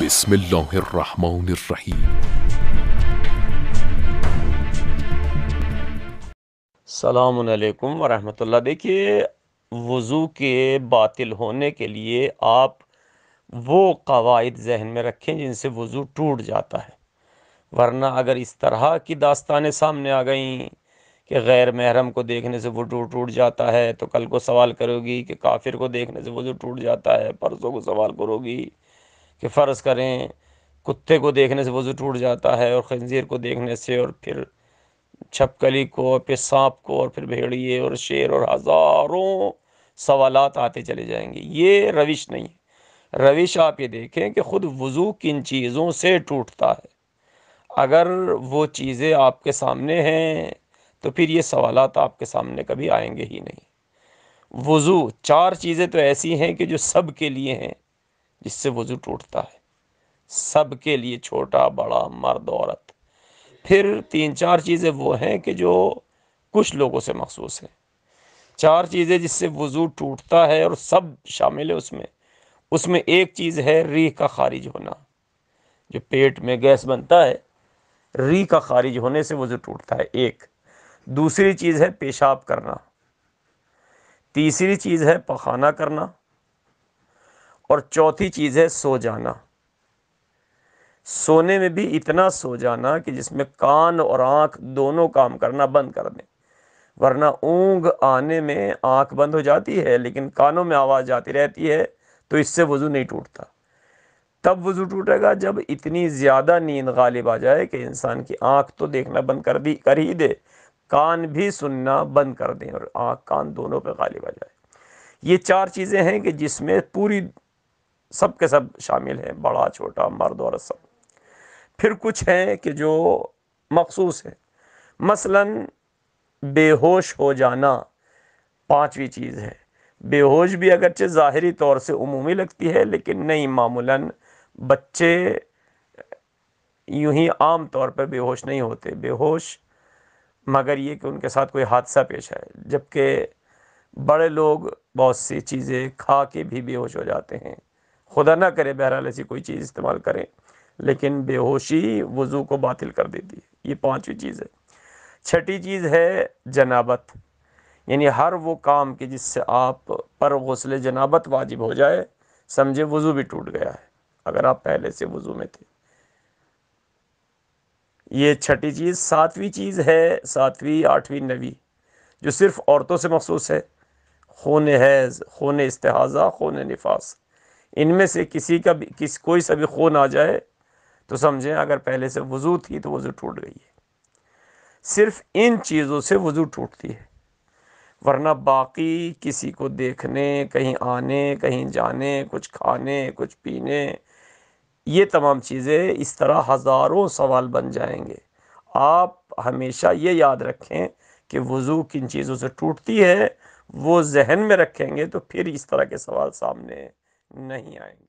بسم اللہ الرحمن الرحیم۔ السلام علیکم ورحمۃ اللہ۔ دیکھیے، وضو کے باطل ہونے کے لیے آپ وہ قواعد ذہن میں رکھیں جن سے وضو ٹوٹ جاتا ہے، ورنہ اگر اس طرح کی داستانیں سامنے آ گئیں کہ غیر محرم کو دیکھنے سے وضو ٹوٹ جاتا ہے، تو کل کو سوال کرو گی کہ کافر کو دیکھنے سے وضو ٹوٹ جاتا ہے، پرسوں کو سوال کرو گی کہ فرض کریں کتے کو دیکھنے سے وضو ٹوٹ جاتا ہے، اور خنزیر کو دیکھنے سے، اور پھر چھپکلی کو، پھر سانپ کو، اور پھر بھیڑیے اور شیر، اور ہزاروں سوالات آتے چلے جائیں گے۔ یہ روش نہیں ہے۔ روش آپ یہ دیکھیں کہ خود وضو کن چیزوں سے ٹوٹتا ہے۔ اگر وہ چیزیں آپ کے سامنے ہیں تو پھر یہ سوالات آپ کے سامنے کبھی آئیں گے ہی نہیں۔ وضو چار چیزیں تو ایسی ہیں کہ جو سب کے لیے ہیں، جس سے وضو ٹوٹتا ہے، سب کے لیے، چھوٹا بڑا، مرد عورت۔ پھر تین چار چیزیں وہ ہیں کہ جو کچھ لوگوں سے مخصوص ہیں۔ چار چیزیں جس سے وضو ٹوٹتا ہے اور سب شامل ہے اس میں ایک چیز ہے ریح کا خارج ہونا۔ جو پیٹ میں گیس بنتا ہے، ریح کا خارج ہونے سے وضو ٹوٹتا ہے، ایک۔ دوسری چیز ہے پیشاب کرنا۔ تیسری چیز ہے پخانہ کرنا، اور چوتھی چیز ہے سو جانا۔ سونے میں بھی اتنا سو جانا کہ جس میں کان اور آنکھ دونوں کام کرنا بند کر دیں، ورنہ اونگ آنے میں آنکھ بند ہو جاتی ہے لیکن کانوں میں آواز جاتی رہتی ہے، تو اس سے وضو نہیں ٹوٹتا۔ تب وضو ٹوٹے گا جب اتنی زیادہ نیند غالب آ جائے کہ انسان کی آنکھ تو دیکھنا بند کر ہی دے، کان بھی سننا بند کر دیں، اور آنکھ کان دونوں پہ غالب آ جائے۔ یہ چار چیزیں ہیں کہ جس میں پوری سب کے سب شامل ہیں، بڑا چھوٹا مرد عورت سب۔ پھر کچھ ہیں کہ جو مخصوص ہیں، مثلا بے ہوش ہو جانا پانچویں چیز ہے۔ بے ہوش بھی اگرچہ ظاہری طور سے عمومی لگتی ہے، لیکن نہیں، معمولاً بچے یوں ہی عام طور پر بے ہوش نہیں ہوتے، بے ہوش مگر یہ کہ ان کے ساتھ کوئی حادثہ پیش آئے، جبکہ بڑے لوگ بہت سی چیزیں کھا کے بھی بے ہوش ہو جاتے ہیں۔ خدا نہ کرے بہرحال ایسی کوئی چیز استعمال کریں، لیکن بے ہوشی وضو کو باطل کر دیتی ہے۔ یہ پانچویں چیز ہے۔ چھٹی چیز ہے جنابت، یعنی ہر وہ کام کہ جس سے آپ پر غسل جنابت واجب ہو جائے، سمجھے وضو بھی ٹوٹ گیا ہے اگر آپ پہلے سے وضو میں تھے۔ یہ چھٹی چیز۔ ساتویں چیز ہے، ساتویں، آٹھویں، نویں، جو صرف عورتوں سے مخصوص ہے، خون حیض، خون استحاضہ، خون نفاس۔ ان میں سے کوئی سا بھی خون آ جائے تو سمجھیں اگر پہلے سے وضو تھی تو وضو ٹوٹ گئی ہے۔ صرف ان چیزوں سے وضو ٹوٹتی ہے، ورنہ باقی کسی کو دیکھنے، کہیں آنے، کہیں جانے، کچھ کھانے، کچھ پینے، یہ تمام چیزیں اس طرح ہزاروں سوال بن جائیں گے۔ آپ ہمیشہ یہ یاد رکھیں کہ وضو کن چیزوں سے ٹوٹتی ہے، وہ ذہن میں رکھیں گے تو پھر اس طرح کے سوال سامنے نہیں آئیں گے۔